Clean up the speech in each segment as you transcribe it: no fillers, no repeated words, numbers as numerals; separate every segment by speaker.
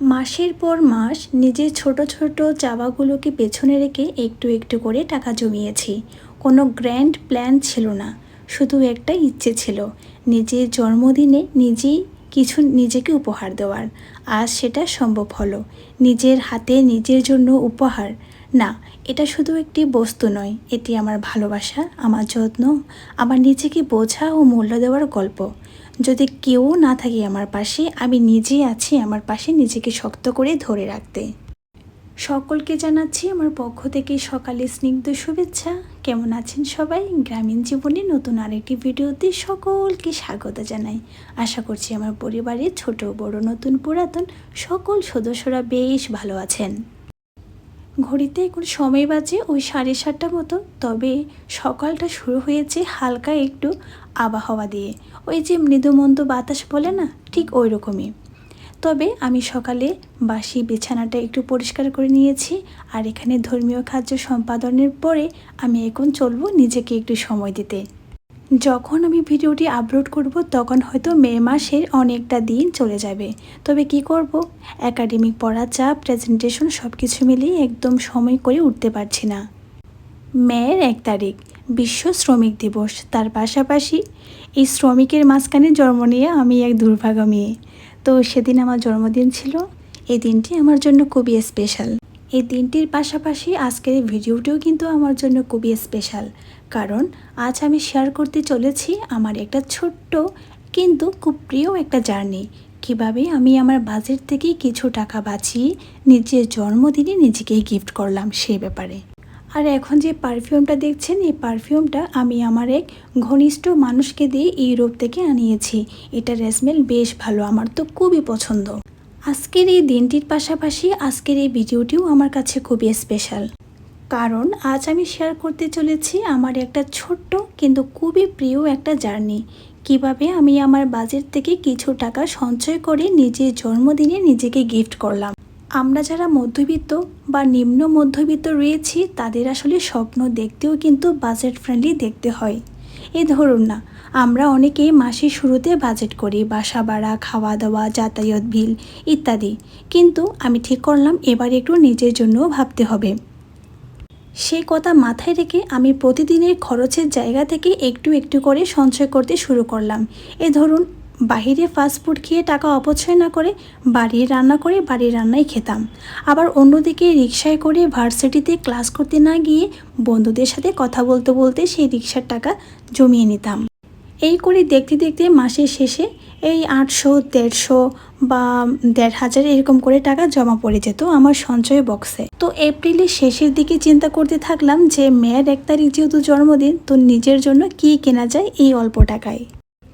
Speaker 1: মাসের পর মাস নিজের ছোট ছোট চাওয়াগুলোকে পেছনে রেখে একটু একটু করে টাকা জমিয়েছি। কোনো গ্র্যান্ড প্ল্যান ছিল না, শুধু একটা ইচ্ছে ছিল নিজের জন্মদিনে নিজেই কিছু নিজেকে উপহার দেওয়ার। আজ সেটা সম্ভব হলো। নিজের হাতে নিজের জন্য উপহার না, এটা শুধু একটি বস্তু নয়, এটি আমার ভালোবাসা, আমার যত্ন, আমার নিজেকে বোঝা ও মূল্য দেওয়ার গল্প। যদি কেউ না থাকে আমার পাশে, আমি নিজেই আছি আমার পাশে নিজেকে শক্ত করে ধরে রাখতে। সকলকে জানাচ্ছি আমার পক্ষ থেকে সকালে স্নিগ্ধ শুভেচ্ছা। কেমন আছেন সবাই? গ্রামীণ জীবনে নতুন আরেকটি ভিডিওতে সকলকে স্বাগত জানাই। আশা করছি আমার পরিবারের ছোট বড় নতুন পুরাতন সকল সদস্যরা বেশ ভালো আছেন। ঘড়িতে এখন সময় বাজে ওই 7:30 মতো। তবে সকালটা শুরু হয়েছে হালকা একটু আবহাওয়া দিয়ে, ওই যে মৃদুমন্দ বাতাস বলে না, ঠিক ওই রকমই। তবে আমি সকালে বাসি বিছানাটা একটু পরিষ্কার করে নিয়েছি, আর এখানে ধর্মীয় কার্য সম্পাদনের পরে আমি এখন চলবো নিজেকে একটু সময় দিতে। যখন আমি ভিডিওটি আপলোড করব তখন হয়তো মে মাসের অনেকটা দিন চলে যাবে। তবে কি করব, একাডেমিক পড়া, চাপ, প্রেজেন্টেশন সব কিছু মিলিয়ে একদম সময় করে উঠতে পারছি না। মের 1 তারিখ বিশ্ব শ্রমিক দিবস, তার পাশাপাশি এই শ্রমিকের মাঝখানে জন্ম নিয়ে আমি এক দুর্ভাগা মেয়ে। তো সেদিন আমার জন্মদিন ছিল। এই দিনটি আমার জন্য খুবই স্পেশাল। এই দিনটির পাশাপাশি আজকের এই ভিডিওটিও কিন্তু আমার জন্য খুবই স্পেশাল, কারণ আজ আমি শেয়ার করতে চলেছি আমার একটা ছোট্ট কিন্তু খুব প্রিয় একটা জার্নি। কিভাবে আমি আমার বাজেট থেকে কিছু টাকা বাঁচিয়ে নিজের জন্মদিনে নিজেকেই গিফট করলাম সেই ব্যাপারে। আর এখন যে পারফিউমটা দেখছেন, এই পারফিউমটা আমি আমার এক ঘনিষ্ঠ মানুষকে দিয়ে ইউরোপ থেকে আনিয়েছি। এটার স্মেল বেশ ভালো, আমার তো খুবই পছন্দ। আজকের এই দিনটির পাশাপাশি আজকের এই ভিডিওটিও আমার কাছে খুবই স্পেশাল, কারণ আজ আমি শেয়ার করতে চলেছি আমার একটা ছোট্ট কিন্তু খুবই প্রিয় একটা জার্নি। কিভাবে আমি আমার বাজেট থেকে কিছু টাকা সঞ্চয় করে নিজের জন্মদিনে নিজেকে গিফট করলাম। আমরা যারা মধ্যবিত্ত বা নিম্ন মধ্যবিত্ত রয়েছি, তাদের আসলে স্বপ্ন দেখতেও কিন্তু বাজেট ফ্রেন্ডলি দেখতে হয়। এই ধরুন না, আমরা অনেকেই মাসের শুরুতে বাজেট করি বাসা ভাড়া, খাওয়া দাওয়া, যাতায়াত বিল ইত্যাদি, কিন্তু আমি ঠিক করলাম এবার একটু নিজের জন্যও ভাবতে হবে। সেই কথা মাথায় রেখে আমি প্রতিদিনের খরচের জায়গা থেকে একটু একটু করে সঞ্চয় করতে শুরু করলাম। ধরুন, বাহিরে ফাস্টফুড খেয়ে টাকা অপচয় না করে বাড়ির রান্না করে বাড়ির রান্নাই খেতাম। আবার অন্যদিকে রিকশায় করে ভার্সিটিতে ক্লাস করতে না গিয়ে বন্ধুদের সাথে কথা বলতে বলতে সেই রিকশার টাকা জমিয়ে নিতাম। এই করে দেখতে দেখতে মাসের শেষে এই 800, 150 বা 1500 এরকম করে টাকা জমা পড়ে যেত আমার সঞ্চয় বক্সে। তো এপ্রিলের শেষের দিকে চিন্তা করতে থাকলাম যে মেয়ের 1 তারিখ যেহেতু জন্মদিন, তো নিজের জন্য কি কেনা যায় এই অল্প টাকায়।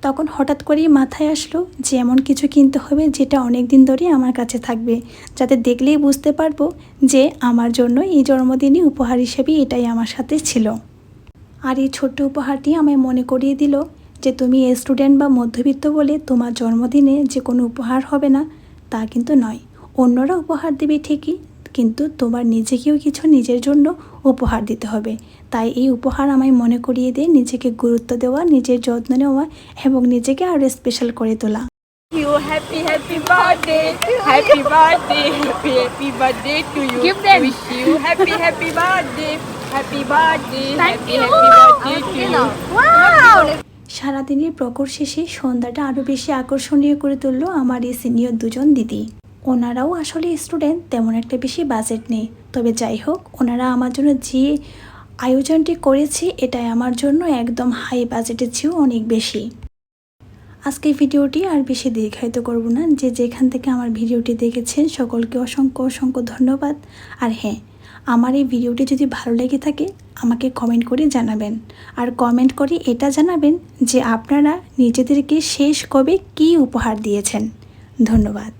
Speaker 1: তখন হঠাৎ করেই মাথায় আসলো যে এমন কিছু কিনতে হবে যেটা অনেক দিন ধরে আমার কাছে থাকবে, যাতে দেখলেই বুঝতে পারবো যে আমার জন্য এই জন্মদিনই উপহার হিসেবে এটাই আমার সাথে ছিল। আর এই ছোট্ট উপহারটি আমায় মনে করিয়ে দিল যে তুমি স্টুডেন্ট বা মধ্যবিত্ত বলে তোমার জন্মদিনে যে কোনো উপহার হবে না তা কিন্তু নয়। অন্যরা উপহার দেবে ঠিকই, কিন্তু তোমার নিজেকেও কিছু নিজের জন্য উপহার দিতে হবে। তাই এই উপহার আমায় মনে করিয়ে দিয়ে নিজেকে গুরুত্ব দেওয়া, নিজের যত্ন নেওয়া এবং নিজেকে আরও স্পেশাল করে তোলা।
Speaker 2: Happy happy birthday, happy birthday, happy birthday to you.
Speaker 3: Give them.
Speaker 2: Wish you happy happy birthday, happy birthday,
Speaker 3: Thank
Speaker 2: happy
Speaker 3: you.
Speaker 2: happy birthday to you.
Speaker 3: Wow!
Speaker 1: সারাদিনের প্রখর শেষে সন্ধ্যাটা আরও বেশি আকর্ষণীয় করে তুলল আমার এই সিনিয়র দুজন দিদি। ওনারাও আসলে স্টুডেন্ট, তেমন একটা বেশি বাজেট নেই। তবে যাই হোক, ওনারা আমার জন্য যে আয়োজনটি করেছে এটাই আমার জন্য একদম হাই বাজেটের চেয়েও অনেক বেশি। আজকে ভিডিওটি আর বেশি দীর্ঘায়িত করব না। যে যেখান থেকে আমার ভিডিওটি দেখেছেন সকলকে অসংখ্য অসংখ্য ধন্যবাদ। আর হ্যাঁ, আমার এই ভিডিওটি যদি ভালো লেগে থাকে আমাকে কমেন্ট করে জানাবেন। আর কমেন্ট করে এটা জানাবেন যে আপনারা নিজেদেরকে শেষ কবে কী উপহার দিয়েছেন। ধন্যবাদ।